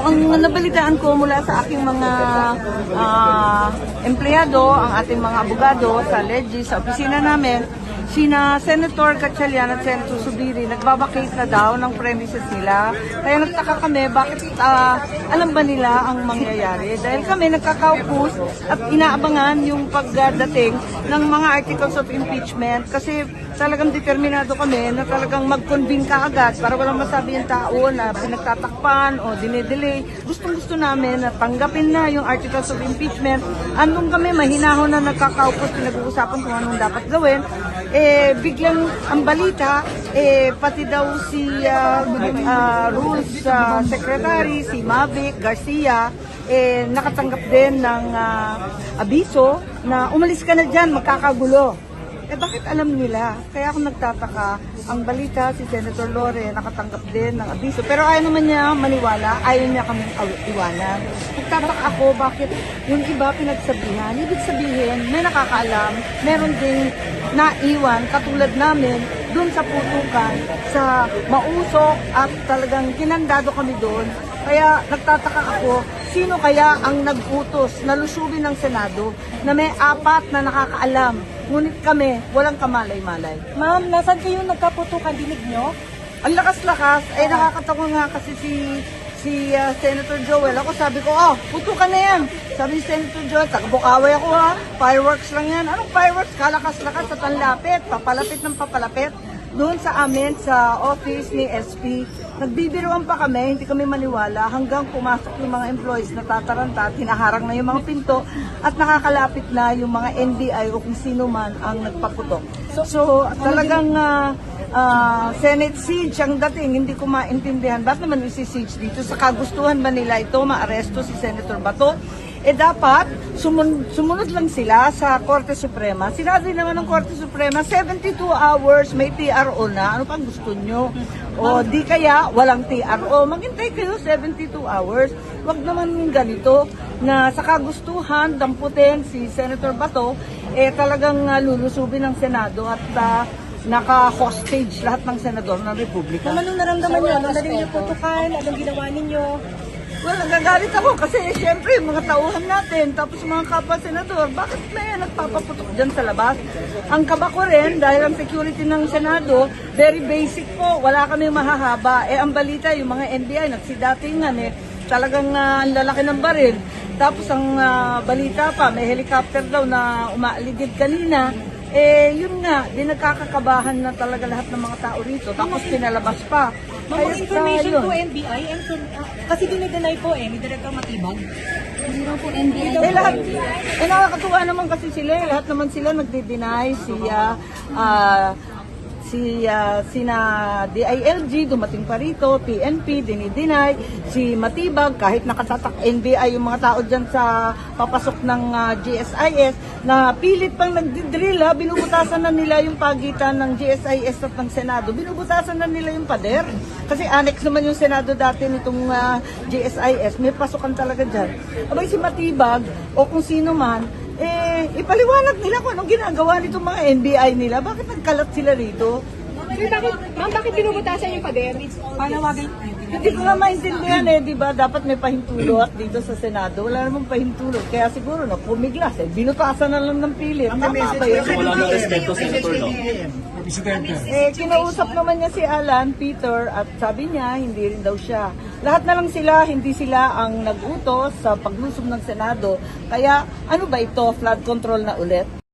ang nabalitaan ko mula sa aking mga empleyado, ang ating mga abogado sa Legis, sa opisina namin, sina Senator Gatchalian at Senator Zubiri nagbabakate na daw ng premises nila. Kaya nagtaka kami bakit alam ba nila ang mangyayari. Dahil kami nagkakaupos at inaabangan yung pagdating ng mga articles of impeachment kasi talagang determinado kami na talagang mag-convene ka agad para walang masabi yung tao na pinagtatakpan o dinedelay. Gustong-gusto namin na tanggapin na yung articles of impeachment. Andun kami, mahinahon na nagkakaupos, pinag-uusapan kung anong dapat gawin. Biglang ang balita, pati daw si Rules Secretary, si Mavic Garcia, nakatanggap din ng abiso na umalis ka na dyan, magkakagulo. Bakit alam nila? Kaya ako nagtataka, ang balita si Senator Lore nakatanggap din ng abiso. Pero ayaw naman niya maniwala, ayaw niya kaming iwanan. Nagtataka ako bakit yung iba pinagsabihan. Ibig sabihin, may nakakaalam, meron ding naiwan katulad namin dun sa putukan, sa mausok at talagang kinandado kami doon. Kaya nagtataka ako, sino kaya ang nag-utos na lusubin ng Senado na may 4 na nakakaalam? Ngunit kami, walang kamalay-malay. Ma'am, nasan kayo nagkaputukan? Dinig nyo? Ang lakas-lakas, nakakatawa nga kasi si Senator Joel. Ako sabi ko, putukan na yan. Sabi ni Senator Joel, taga-Bukaway ako fireworks lang yan. Anong fireworks? Kalakas-lakas sa tanlapit, papalapit ng papalapit. Doon sa amin, sa office ni SP, nagbibiruan pa kami, hindi kami maniwala hanggang pumasok yung mga employees na tataranta, tinaharang na yung mga pinto at nakakalapit na yung mga NBI o kung sino man ang nagpaputok. So talagang Senate siege ang dating, hindi ko maintindihan. Bakit naman isi-siege dito? Sa kagustuhan ba nila ito, maaresto si Senator Bato? Dapat sumunod lang sila sa Korte Suprema. Sinabi naman ng Korte Suprema, 72 hours, may TRO na. Ano pang gusto nyo? O di kaya walang TRO. Maghintay kayo 72 hours. Wag naman ganito na sa kagustuhan, damputin si Senator Bato, talagang lulusubin ng Senado at naka-hostage lahat ng senador ng Republika. Anong naramdaman nyo? Anong narinig nyo putukan? Anong ginawa ninyo? Well, nagagalit ako kasi siyempre mga tauhan natin, tapos mga kapwa-senador, bakit may nagpapaputok dyan sa labas? Ang kaba ko rin, dahil ang security ng Senado, very basic po, wala kami mahahaba. Ang balita, yung mga NBI, nagsidatingan talagang ang lalaki ng baril. Tapos ang balita pa, may helicopter daw na umaaligid kanina. Yun nga, di nagkakakabahan na talaga lahat ng mga tao rito. Tapos pinalabas pa. Mga information po NBI, kasi dinideny po ni Director Matibag. Hindi raw po NBI. Lahat, nakakatuwa naman kasi sila, lahat naman sila nagdi-deny, sina DILG, dumating pa rito, PNP, dinideny, si Matibag, kahit nakatatak NBI yung mga tao dyan sa papasok ng GSIS, na pilit pang nagdidrill, binubutasan na nila yung pagitan ng GSIS at ng Senado, binubutasan na nila yung pader. Kasi annex naman yung Senado dati nitong GSIS, may pasukan talaga dyan. Abay si Matibag, o kung sino man, ipaliwanag nila kung anong ginagawa nitong mga NBI nila. Bakit nagkalat sila rito? Bakit binubutasan yung pader? Panawagan. Hindi ko nga maintindihan di ba? Dapat may pahintulot dito sa Senado. Wala namang pahintulot. Kaya siguro pumiglas binutasan na lang ng pilit. Tama ba yun? Wala nang respeto, Senator, no? Kinausap naman niya si Alan, Peter, at sabi niya, hindi rin daw siya. Lahat na lang sila, hindi sila ang nag-utos sa paglusob ng Senado. Kaya, ano ba ito? Flood control na ulit?